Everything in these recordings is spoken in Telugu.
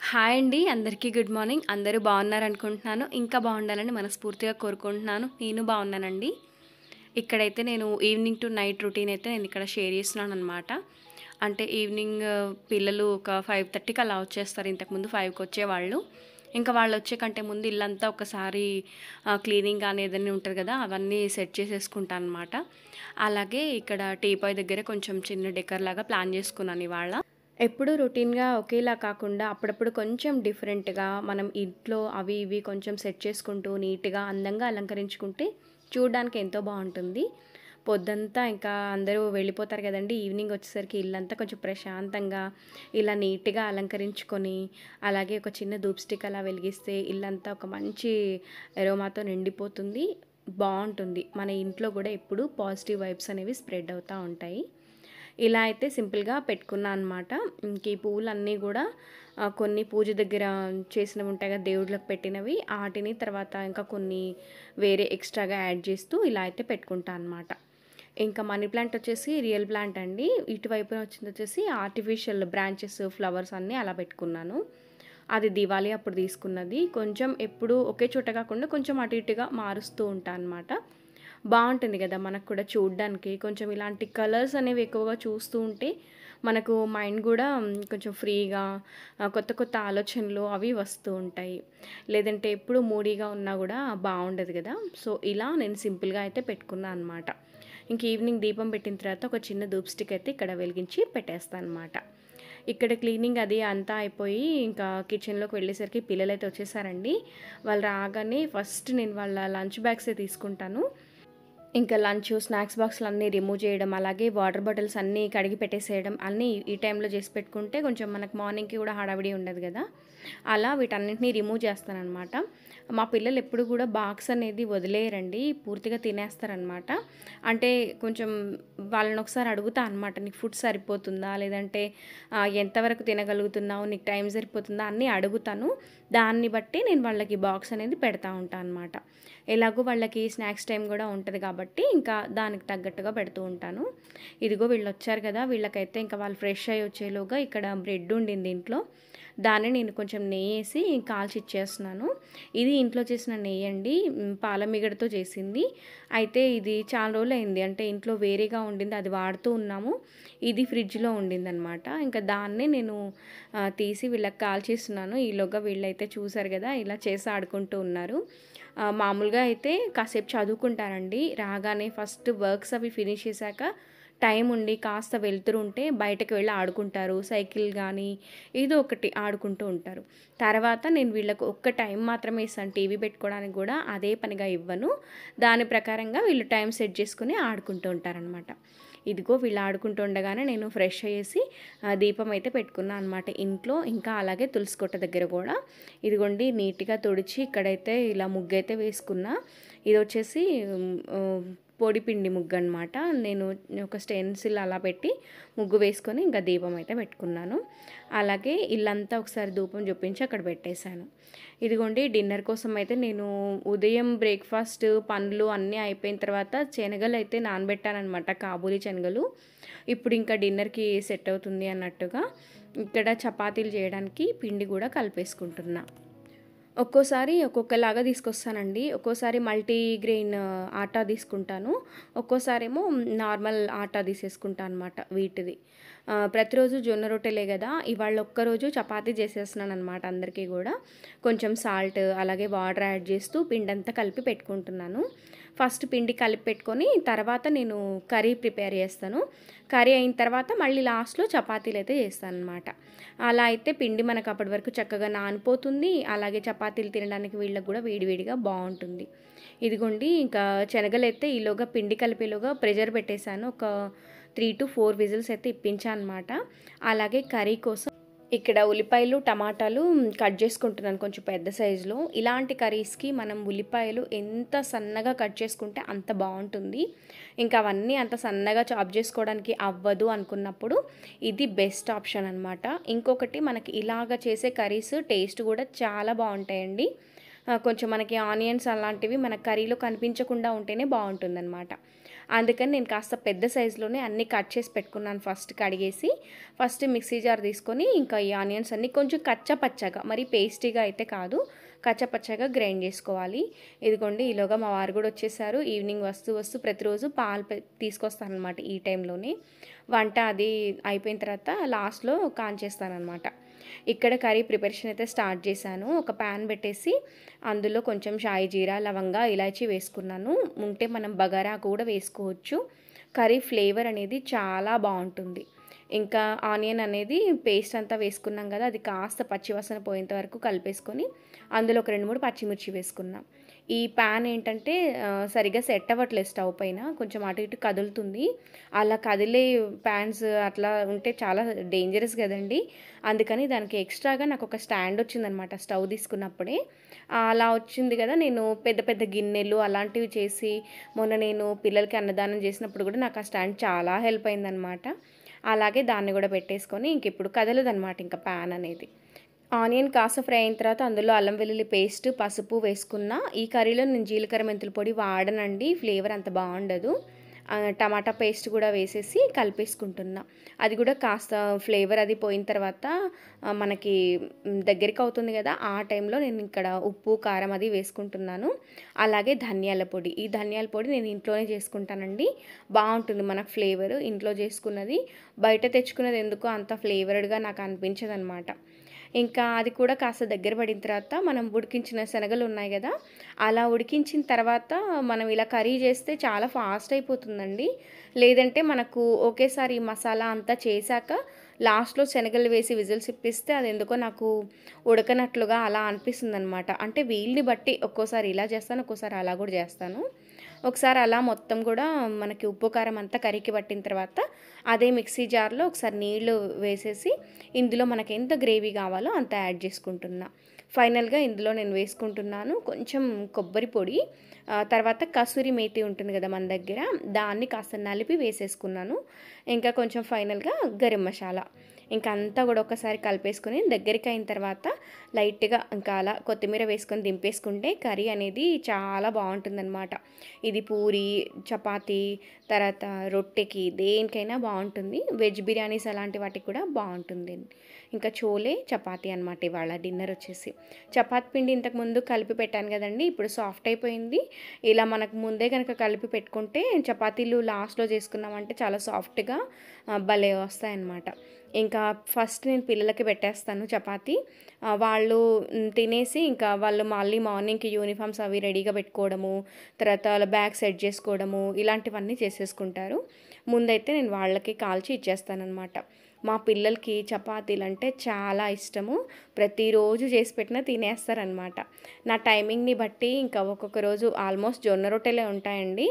హాయ్ అండి. అందరికీ గుడ్ మార్నింగ్. అందరూ బాగున్నారనుకుంటున్నాను. ఇంకా బాగుండాలని మనస్ఫూర్తిగా కోరుకుంటున్నాను. నేను బాగున్నానండి. ఇక్కడైతే నేను ఈవినింగ్ టు నైట్ రొటీన్ అయితే నేను ఇక్కడ షేర్ చేస్తున్నాననమాట. అంటే ఈవినింగ్ పిల్లలు ఒక 5:30కి అలా వచ్చేస్తారు. ఇంతకుముందు 5కి వచ్చేవాళ్ళు. ఇంకా వాళ్ళు వచ్చే కంటే ముందు ఇల్లంతా ఒకసారి క్లీనింగ్ కానీ ఏదైనా ఉంటుంది కదా, అవన్నీ సెట్ చేసేసుకుంటాను అనమాట. అలాగే ఇక్కడ టీపాయ్ దగ్గర కొంచెం చిన్న డెకర్ లాగా ప్లాన్ చేసుకున్నాను ఇవాళ. ఎప్పుడూ రొటీన్‌గా ఒకేలా కాకుండా అప్పుడప్పుడు కొంచెం డిఫరెంట్‌గా మనం ఇంట్లో అవి ఇవి కొంచెం సెట్ చేసుకుంటూ నీట్‌గా, అందంగా అలంకరించుకుంటే చూడడానికి ఎంతో బావుంటుంది. పొద్దంతా ఇంకా అందరూ వెళ్ళిపోతారు గదండీ! ఈవినింగ్ వచ్చేసరికి ఇల్లంతా కొంచెం ప్రశాంతంగా ఇలా నీట్‌గా అలంకరించుకొని, అలాగే ఒక చిన్న ధూప్ స్టిక్ అలా వెలిగిస్తే ఇల్లంతా ఒక మంచి అరోమాతో నిండిపోతుంది. బావుంటుంది. మన ఇంట్లో గూడా ఎప్పుడూ పాజిటివ్ వైబ్స్ అనేవి స్ప్రెడ్ అవుతా ఉంటాయి. ఇలా అయితే సింపుల్‌గా పెట్టుకున్నా అనమాట. ఇంక ఈ పువ్వులన్నీ గూడా కొన్ని పూజ దగ్గర చేసినవి ఉంటాయి కదా, దేవుళ్ళకి పెట్టినవి. ఆటిని తర్వాత ఇంకా కొన్ని వేరే ఎక్స్‌ట్రాగా యాడ్ చేస్తూ ఇలా అయితే పెట్టుకుంటా అనమాట. ఇంకా మనీ ప్లాంట్ వచ్చేసి రియల్ ప్లాంట్ అండి. ఇటువైపున వచ్చిందొచ్చేసి ఆర్టిఫిషియల్ బ్రాంచెస్, ఫ్లవర్స్ అన్నీ అలా పెట్టుకున్నాను. అది దివాళీ అప్పుడు తీసుకున్నది. కొంచెం ఎప్పుడూ ఒకే చోట కాకుండా కొంచెం అటు ఇటుగా మారుస్తూ ఉంటా అనమాట. బావుంటుంది గదా! మనకు కూడా చూడ్డానికి. కొంచెం ఇలాంటి కలర్స్ అనేవి ఎక్కువగా చూస్తూ ఉంటే మనకు మైండ్ గూడా కొంచెం ఫ్రీగా కొత్త కొత్త ఆలోచనలు అవి వస్తూ ఉంటాయి. లేదంటే ఎప్పుడు మూడీగా ఉన్నా గూడా బావుండదు గదా! సో, ఇలా నేను సింపుల్‌గా అయితే పెట్టుకున్నా అనమాట. ఇంక ఈవినింగ్ దీపం పెట్టిన తర్వాత ఒక చిన్న ధూప్ స్టిక్ అయితే ఇక్కడ వెలిగించి పెట్టేస్తానమాట. ఇక్కడ క్లీనింగ్ అది అంతా అయిపోయి ఇంకా కిచెన్‌లోకి వెళ్ళేసరికి పిల్లలైతే వచ్చేసారండి. వాళ్ళు రాగానే ఫస్ట్ నేను వాళ్ళ లంచ్ బ్యాగ్సే తీసుకుంటాను. ఇంకా లంచు, స్నాక్స్ బాక్స్‌లన్నీ రిమూవ్ చేయడం, అలాగే వాటర్ బాటిల్స్ అన్నీ కడిగి పెట్టేసేయడం, అన్నీ ఈ టైంలో చేసి పెట్టుకుంటే కొంచెం మనకు మార్నింగ్‌కి కూడా హడావిడి ఉండదు గదా! అలా వీటన్నిటిని రిమూవ్ చేస్తాననమాట. మా పిల్లలు ఎప్పుడు కూడా బాక్స్ అనేది వదిలేయరండి. పూర్తిగా తినేస్తారనమాట. అంటే కొంచెం వాళ్ళని ఒకసారి అడుగుతా అనమాట. "నీకు ఫుడ్ సరిపోతుందా? లేదంటే ఎంతవరకు తినగలుగుతున్నావు? నీకు టైం సరిపోతుందా?" అన్నీ అడుగుతాను. దాన్ని బట్టి నేను వాళ్ళకి బాక్స్ అనేది పెడతా ఉంటా అనమాట. ఎలాగో వాళ్ళకి స్నాక్స్ టైం గూడా ఉంటది కాబట్టి, ఇంకా దానికి తగ్గట్టుగా పెడుతూ ఉంటాను. ఇదిగో వీళ్ళొచ్చారు గదా! వీళ్ళకైతే ఇంకా వాళ్ళు ఫ్రెష్ అయ్యి వచ్చేలోగా ఇక్కడ బ్రెడ్ ఉండింది ఇంట్లో. దాన్ని నేను కొంచెం నెయ్యేసి కాల్చి ఇచ్చేస్తున్నాను. ఇది ఇంట్లో చేసిన నెయ్యండి. పాల మీగడతో చేసింది. అయితే ఇది చాలా రోజులయింది. అంటే ఇంట్లో వేరేగా ఉండింది. అది వాడుతూ ఉన్నాము. ఇది ఫ్రిడ్జ్‌లో ఉండిందనమాట. ఇంకా దాన్నే నేను తీసి వీళ్ళకి కాల్చిస్తున్నాను. ఈలోగా వీళ్ళైతే చూసారు గదా! ఇలా చేసి ఆడుకుంటూ ఉన్నారు. మామూలుగా అయితే కాసేపు చదువుకుంటారండి. రాగానే ఫస్ట్ వర్క్స్ అవి ఫినిష్ చేశాక టైం ఉండి కాస్త వెళ్తురుంటే బయటకి వెళ్ళి ఆడుకుంటారు. సైకిల్ గానీ ఏదో ఒకటి ఆడుకుంటూ ఉంటారు. తర్వాత నేను వీళ్ళకి ఒక్క టైం మాత్రమే ఇస్తాను. టీవీ పెట్టుకోవడానికి గూడా అదే పనిగా ఇవ్వను. దాని ప్రకారంగా వీళ్ళు టైం సెట్ చేసుకొని ఆడుకుంటూ ఉంటారనమాట. ఇదిగో వీళ్ళు ఆడుకుంటూ ఉండగానే నేను ఫ్రెష్ అయ్యేసి దీపం అయితే పెట్టుకున్నా అనమాట ఇంట్లో. ఇంకా అలాగే తులసి కోట దగ్గర గూడా. ఇదిగోండి నీట్‌గా తుడిచి ఇక్కడైతే ఇలా ముగ్గైతే వేసుకున్నా. ఇదొచ్చేసి పొడిపిండి ముగ్గనమాట. నేను ఒక స్టెన్సిల్ అలా పెట్టి ముగ్గు వేసుకొని ఇంకా దీపం అయితే పెట్టుకున్నాను. అలాగే ఇల్లంతా ఒకసారి ధూపం చూపించి అక్కడ పెట్టేశాను. ఇదిగోండి డిన్నర్ కోసం అయితే నేను ఉదయం బ్రేక్‌ఫాస్ట్ పనులు అన్నీ అయిపోయిన తర్వాత శనగలైతే నానబెట్టాననమాట. కాబూలి శనగలు. ఇప్పుడు ఇంకా డిన్నర్‌కి సెట్ అవుతుంది అన్నట్టుగా ఇక్కడ చపాతీలు చేయడానికి పిండి గూడా కలిపేసుకుంటున్నా. ఒక్కోసారి ఒక్కొక్కలాగా తీసుకొస్తానండి. ఒక్కోసారి మల్టీగ్రెయిన్ ఆటా తీసుకుంటాను. ఒక్కోసారేమో నార్మల్ ఆటా తీసేసుకుంటా అనమాట వీటిది. ప్రతిరోజు జొన్న రొట్టెలే గదా! ఇవాళ ఒక్కరోజు చపాతీ చేసేస్తున్నాననమాట అందరికీ గూడా. కొంచెం సాల్ట్ అలాగే వాటర్ యాడ్ చేస్తూ పిండంతా కలిపి పెట్టుకుంటున్నాను. ఫస్ట్ పిండి కలిపి పెట్టుకొని తర్వాత నేను కర్రీ ప్రిపేర్ చేస్తాను. కర్రీ అయిన తర్వాత మళ్ళీ లాస్ట్‌లో చపాతీలైతే చేస్తాననమాట. అలా అయితే పిండి మనకు అప్పటి వరకు చక్కగా నానిపోతుంది. అలాగే చపాతీలు తినడానికి వీళ్ళకి గూడా వేడి వేడిగా బావుంటుంది. ఇదిగోండి ఇంకా శనగలైతే ఈలోగా పిండి కలిపేలోగా ప్రెషర్ పెట్టేశాను. ఒక 3-4 విజిల్స్ అయితే ఇప్పించా అనమాట. అలాగే కర్రీ కోసం ఇక్కడ ఉల్లిపాయలు, టమాటాలు కట్ చేసుకుంటున్నాను కొంచెం పెద్ద సైజులో. ఇలాంటి కర్రీస్‌కి మనం ఉల్లిపాయలు ఎంత సన్నగా కట్ చేసుకుంటే అంత బావుంటుంది. ఇంకా అవన్నీ అంత సన్నగా చాప్ చేసుకోవడానికి అవ్వదు అనుకున్నప్పుడు ఇది బెస్ట్ ఆప్షన్ అనమాట. ఇంకొకటి మనకి ఇలాగ చేసే కర్రీస్ టేస్ట్ కూడా చాలా బావుంటాయండి. కొంచెం మనకి ఆనియన్స్ అలాంటివి మన కర్రీలో కనిపించకుండా ఉంటేనే బావుంటుందనమాట. అందుకని నేను కాస్త పెద్ద సైజులోనే అన్నీ కట్ చేసి పెట్టుకున్నాను. ఫస్ట్ కడిగేసి ఫస్ట్ మిక్సీ జార్ తీసుకొని ఇంకా ఈ ఆనియన్స్ అన్నీ కొంచెం కచ్చపచ్చగా, మరి పేస్టీగా అయితే కాదు, కచ్చపచ్చగా గ్రైండ్ చేసుకోవాలి. ఇదిగోండి ఈలోగా మా వారు కూడా వచ్చేసారు. ఈవినింగ్ వస్తూ ప్రతిరోజు పాలు తీసుకొస్తానమాట ఈ టైంలోనే. వంట అది అయిపోయిన తర్వాత లాస్ట్లో కాంచేస్తానమాట. ఇక్కడ కర్రీ ప్రిపరేషన్ అయితే స్టార్ట్ చేశాను. ఒక ప్యాన్ పెట్టేసి అందులో కొంచెం షాయి జీరా, లవంగా, ఇలాచీ వేసుకున్నాను. ఉంటే మనం బగారా కూడా వేసుకోవచ్చు. కర్రీ ఫ్లేవర్ అనేది చాలా బాగుంటుంది. ఇంకా ఆనియన్ అనేది పేస్ట్ అంతా వేసుకున్నాం కదా, అది కాస్త పచ్చివాసన పోయేంత వరకు కలిపేసుకొని అందులో ఒక 2-3 పచ్చిమిర్చి వేసుకున్నాం. ఈ ప్యాన్ ఏంటంటే సరిగ్గా సెట్ అవ్వట్లేదు స్టవ్ పైన, కొంచెం అటు ఇటు కదులుతుంది. అలా కదిలే ప్యాన్స్ అట్లా ఉంటే చాలా డేంజరస్ కదండి. అందుకని దానికి ఎక్స్ట్రాగా నాకు ఒక స్టాండ్ వచ్చిందనమాట స్టవ్ తీసుకున్నప్పుడే. అలా వచ్చింది కదా, నేను పెద్ద పెద్ద గిన్నెలు అలాంటివి చేసి మొన్న నేను పిల్లలకి అన్నదానం చేసినప్పుడు కూడా నాకు ఆ స్టాండ్ చాలా హెల్ప్ అయిందనమాట. అలాగే దాన్ని కూడా పెట్టేసుకొని ఇంక ఇప్పుడు కదలదనమాట ఇంకా ప్యాన్ అనేది. ఆనియన్ కాస్త ఫ్రై అయిన తర్వాత అందులో అల్లం వెల్లుల్లి పేస్ట్, పసుపు వేసుకున్న. ఈ కర్రీలో నేను జీలకర్ర మెంతుల పొడి వాడనండి, ఫ్లేవర్ అంత బాగుండదు. టమాటా పేస్ట్ కూడా వేసేసి కలిపేసుకుంటున్నా. అది కూడా కాస్త ఫ్లేవర్ అది పోయిన తర్వాత మనకి దగ్గరికి అవుతుంది కదా, ఆ టైంలో నేను ఇక్కడ ఉప్పు, కారం అది వేసుకుంటున్నాను. అలాగే ధనియాల పొడి, ఈ ధనియాల పొడి నేను ఇంట్లోనే చేసుకుంటానండి. బాగుంటుంది మనకు ఫ్లేవర్. ఇంట్లో చేసుకున్నది బయట తెచ్చుకున్నది ఎందుకో అంత ఫ్లేవర్డ్గా నాకు అనిపించదనమాట. ఇంకా అది కూడా కాస్త దగ్గర పడిన తర్వాత మనం ఉడికించిన శనగలు ఉన్నాయి కదా, అలా ఉడికించిన తర్వాత మనం ఇలా కర్రీ చేస్తే చాలా ఫాస్ట్ అయిపోతుందండి. లేదంటే మనకు ఒకేసారి మసాలా అంతా చేశాక లాస్ట్లో శనగలు వేసి విజిల్స్ ఇప్పిస్తే అది ఎందుకో నాకు ఉడకనట్లుగా అలా అనిపిస్తుంది అనమాట. అంటే వీళ్ళని బట్టి ఒక్కోసారి ఇలా చేస్తాను, ఒక్కోసారి అలా కూడా చేస్తాను. ఒకసారి అలా మొత్తం కూడా మనకి ఉప్పు కారం అంతా కర్రీకి పట్టిన తర్వాత అదే మిక్సీ జార్లో ఒకసారి నీళ్లు వేసేసి ఇందులో మనకి ఎంత గ్రేవీ కావాలో అంత యాడ్ చేసుకుంటున్నా. ఫైనల్గా ఇందులో నేను వేసుకుంటున్నాను కొంచెం కొబ్బరి పొడి, తర్వాత కసూరి మేతి ఉంటుంది కదా మన దగ్గర, దాన్ని కాస్త నలిపి వేసేసుకున్నాను. ఇంకా కొంచెం ఫైనల్గా గరం మసాలా, ఇంకా అంతా కూడా ఒకసారి కలిపేసుకొని దగ్గరికి అయిన తర్వాత లైట్గా ఇంకా అలా కొత్తిమీర వేసుకొని దింపేసుకుంటే కర్రీ అనేది చాలా బాగుంటుందన్నమాట. ఇది పూరి, చపాతీ, తర్వాత రొట్టెకి దేనికైనా బాగుంటుంది. వెజ్ బిర్యానీస్ అలాంటి వాటికి కూడా బాగుంటుంది. ఇంకా చోలే చపాతీ అనమాట ఇవాళ డిన్నర్ వచ్చేసి. చపాతీ పిండి ఇంతకుముందు కలిపి పెట్టాను కదండి, ఇప్పుడు సాఫ్ట్ అయిపోయింది. ఇలా మనకు ముందే కనుక కలిపి పెట్టుకుంటే చపాతీలు లాస్ట్లో చేసుకున్నామంటే చాలా సాఫ్ట్గా భలే వస్తాయన్నమాట. ఇంకా ఫస్ట్ నేను పిల్లలకి పెట్టేస్తాను చపాతీ. వాళ్ళు తినేసి ఇంకా వాళ్ళు మళ్ళీ మార్నింగ్కి యూనిఫామ్స్ అవి రెడీగా పెట్టుకోవడము, తర్వాత వాళ్ళ బ్యాగ్ సెట్ చేసుకోవడము, ఇలాంటివన్నీ చేసేసుకుంటారు. ముందైతే నేను వాళ్ళకి కాల్చి ఇచ్చేస్తానమాట. మా పిల్లలకి చపాతీలు అంటే చాలా ఇష్టము. ప్రతిరోజు చేసి పెట్టినా తినేస్తారనమాట. నా టైమింగ్ని బట్టి ఇంకా ఒక్కొక్క రోజు ఆల్మోస్ట్ జొన్న రొట్టెలే ఉంటాయండి.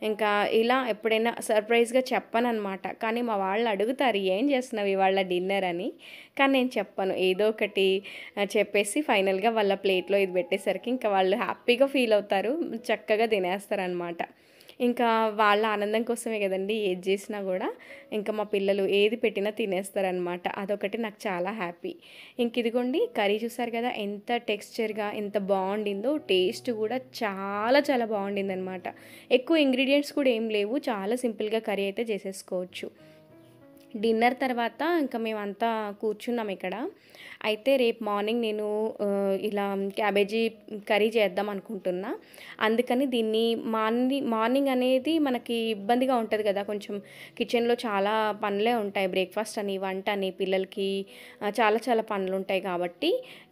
ఇంకా ఇలా ఎప్పుడైనా సర్ప్రైజ్గా చెప్పనమాట. కానీ మా వాళ్ళు అడుగుతారు ఏం చేస్తున్నావు ఇవాళ డిన్నర్ అని. కానీ నేను చెప్పను, ఏదో ఒకటి చెప్పేసి ఫైనల్గా వాళ్ళ ప్లేట్లో ఇది పెట్టేసరికి ఇంకా వాళ్ళు హ్యాపీగా ఫీల్ అవుతారు, చక్కగా తినేస్తారనమాట. ఇంకా వాళ్ళ ఆనందం కోసమే కదండి ఏది చేసినా కూడా. ఇంకా మా పిల్లలు ఏది పెట్టినా తినేస్తారనమాట. అదొకటి నాకు చాలా హ్యాపీ. ఇంక ఇదిగోండి కర్రీ చూసారు కదా ఎంత టెక్స్చర్గా ఎంత బాగుండిందో, టేస్ట్ కూడా చాలా చాలా బాగుండిందనమాట. ఎక్కువ ఇంగ్రీడియంట్స్ కూడా ఏం లేవు, చాలా సింపుల్గా కర్రీ అయితే చేసేసుకోవచ్చు. డిన్నర్ తర్వాత ఇంకా మేమంతా కూర్చున్నాం ఇక్కడ. అయితే రేపు మార్నింగ్ నేను ఇలా క్యాబేజీ కర్రీ చేద్దాం అనుకుంటున్నా. అందుకని దీన్ని మార్నింగ్ అనేది మనకి ఇబ్బందిగా ఉంటుంది కదా, కొంచెం కిచెన్లో చాలా పనులే ఉంటాయి, బ్రేక్ఫాస్ట్ అని, వంట అని, పిల్లలకి చాలా చాలా పనులు ఉంటాయి కాబట్టి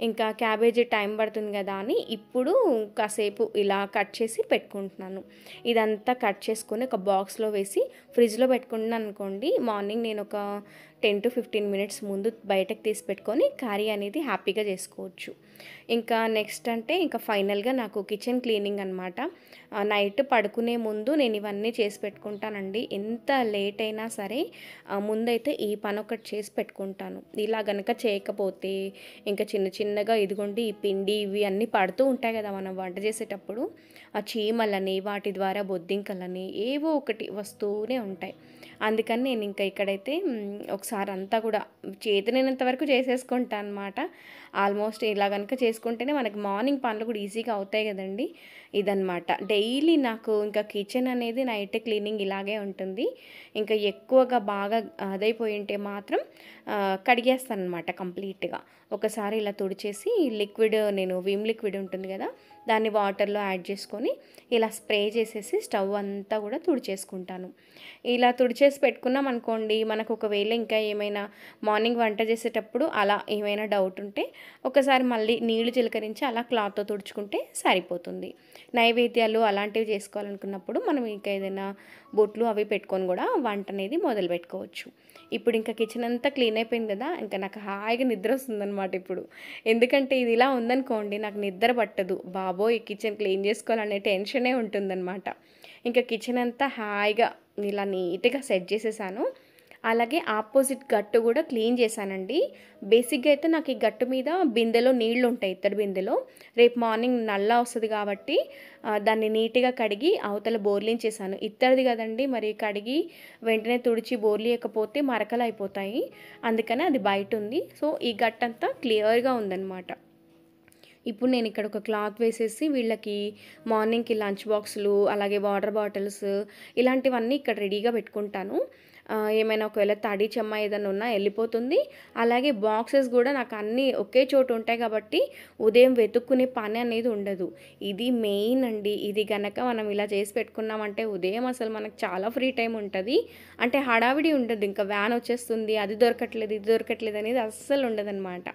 ఇంకా క్యాబేజీ టైం పడుతుంది కదా అని ఇప్పుడు కాసేపు ఇలా కట్ చేసి పెట్టుకుంటున్నాను. ఇదంతా కట్ చేసుకొని ఒక బాక్స్లో వేసి ఫ్రిడ్జ్లో పెట్టుకున్నాను అనుకోండి, మార్నింగ్ నేను ఒక 10 to 15 మినిట్స్ ముందు బయటకు తీసి పెట్టుకొని కర్రీ అనేది హ్యాపీగా చేసుకోవచ్చు. ఇంకా నెక్స్ట్ అంటే ఇంకా ఫైనల్గా నాకు కిచెన్ క్లీనింగ్ అనమాట. నైట్ పడుకునే ముందు నేను ఇవన్నీ చేసి పెట్టుకుంటానండి. ఎంత లేట్ అయినా సరే ముందైతే ఈ పని ఒకటి చేసి పెట్టుకుంటాను. ఇలా గనక చేయకపోతే ఇంకా చిన్న చిన్నగా ఇదిగోండి ఈ పిండి ఇవి అన్నీ పడుతూ ఉంటాయి కదా మనం వంట చేసేటప్పుడు, ఆ చీమలని, వాటి ద్వారా బొద్దింకలని ఏవో ఒకటి వస్తూనే ఉంటాయి. అందుకని నేను ఇంకా ఇక్కడైతే ఒకసారి ఒకసారి అంతా కూడా చేతనైనంత వరకు చేసేసుకుంటాను అనమాట. ఆల్మోస్ట్ ఇలా కనుక చేసుకుంటేనే మనకి మార్నింగ్ పనులు కూడా ఈజీగా అవుతాయి కదండి. ఇదనమాట డైలీ నాకు ఇంకా కిచెన్ అనేది నైట్ క్లీనింగ్ ఇలాగే ఉంటుంది. ఇంకా ఎక్కువగా బాగా అదైపోయి ఉంటే మాత్రం కడిగేస్తాను అనమాట కంప్లీట్గా. ఒకసారి ఇలా తుడిచేసి లిక్విడ్, నేను విమ్ లిక్విడ్ ఉంటుంది కదా, దాన్ని వాటర్లో యాడ్ చేసుకొని ఇలా స్ప్రే చేసేసి స్టవ్ అంతా కూడా తుడిచేసుకుంటాను. ఇలా తుడిచేసి పెట్టుకున్నాం అనుకోండి, మనకు ఒకవేళ ఇంకా ఏమైనా మార్నింగ్ వంట చేసేటప్పుడు అలా ఏమైనా డౌట్ ఉంటే ఒకసారి మళ్ళీ నీళ్లు చిలకరించి అలా క్లాత్తో తుడుచుకుంటే సరిపోతుంది. నైవేద్యాలు అలాంటివి చేసుకోవాలనుకున్నప్పుడు మనం ఇంకా ఏదైనా బొట్లు అవి పెట్టుకొని కూడా వంట అనేది మొదలు పెట్టుకోవచ్చు. ఇప్పుడు ఇంకా కిచెన్ అంతా క్లీన్ అయిపోయింది కదా, ఇంకా నాకు హాయిగా నిద్ర వస్తుందన్నమాట ఇప్పుడు. ఎందుకంటే ఇది ఇలా ఉందనుకోండి, నాకు నిద్ర పట్టదు. బాబోయ్ కిచెన్ క్లీన్ చేసుకోవాలనే టెన్షనే ఉంటుందన్నమాట. ఇంకా కిచెన్ అంతా హాయిగా ఇలా నీట్గా సెట్ చేసేసాను. అలాగే ఆపోజిట్ గట్టు కూడా క్లీన్ చేశానండి. బేసిక్గా అయితే నాకు ఈ గట్టు మీద బిందెలో నీళ్లు ఉంటాయి, ఇత్తడి బిందెలో. రేపు మార్నింగ్ నల్లా వస్తుంది కాబట్టి దాన్ని నీట్గా కడిగి అవతల బోర్లించేసాను. ఇత్తడిది కదండి, మరి కడిగి వెంటనే తుడిచి బోర్లియకపోతే మరకలు అయిపోతాయి. అందుకని అది బయట ఉంది. సో ఈ గట్టంతా క్లియర్గా ఉందన్నమాట. ఇప్పుడు నేను ఇక్కడ ఒక క్లాత్ వేసేసి వీళ్ళకి మార్నింగ్కి లంచ్ బాక్సులు, అలాగే వాటర్ బాటిల్స్ ఇలాంటివన్నీ ఇక్కడ రెడీగా పెట్టుకుంటాను. ఏమైనా ఒకవేళ తడి చెమ్మ ఏదైనా ఉన్నా వెళ్ళిపోతుంది. అలాగే బాక్సెస్ కూడా నాకు అన్నీ ఒకే చోటు ఉంటాయి కాబట్టి ఉదయం వెతుక్కునే పని అనేది ఉండదు. ఇది మెయిన్ అండి. ఇది గనక మనం ఇలా చేసి పెట్టుకున్నామంటే ఉదయం అసలు మనకు చాలా ఫ్రీ టైం ఉంటుంది. అంటే హడావిడి ఉండదు. ఇంకా వ్యాన్ వచ్చేస్తుంది, అది దొరకట్లేదు ఇది దొరకట్లేదు అనేది అస్సలు ఉండదన్నమాట.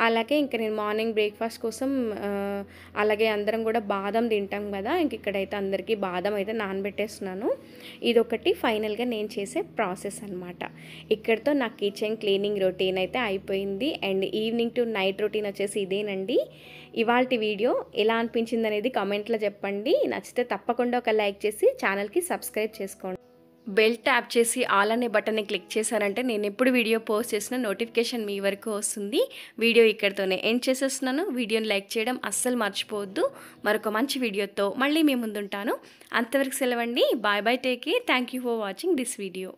అలాగే ఇంక నేను మార్నింగ్ బ్రేక్ఫాస్ట్ కోసం అలాగే అందరం కూడా బాదం తింటాం కదా, ఇంక ఇక్కడైతే అందరికీ బాదం అయితే నానబెట్టేస్తున్నాను. ఇదొకటి ఫైనల్గా నేను చేసే ప్రాసెస్ అనమాట. ఇక్కడితో నా కిచెన్ క్లీనింగ్ రొటీన్ అయితే అయిపోయింది. And evening to night routine వచ్చేసి ఇదేనండి. ఇవాల్టి వీడియో ఎలా అనిపించింది అనేది కామెంట్లో చెప్పండి. నచ్చితే తప్పకుండా ఒక లైక్ చేసి ఛానల్కి సబ్స్క్రైబ్ చేసుకోండి. బెల్ ట్యాప్ చేసి ఆల్ అనే బటన్ని క్లిక్ చేశారంటే నేను ఎప్పుడు వీడియో పోస్ట్ చేసిన నోటిఫికేషన్ మీ వరకు వస్తుంది. వీడియో ఇక్కడితోనే ఎండ్ చేసేస్తున్నాను. వీడియోని లైక్ చేయడం అస్సలు మర్చిపోవద్దు. మరొక మంచి వీడియోతో మళ్ళీ మీ ముందుంటాను. అంతవరకు సెలవండి. Bye bye, take care. Thank you for watching this video.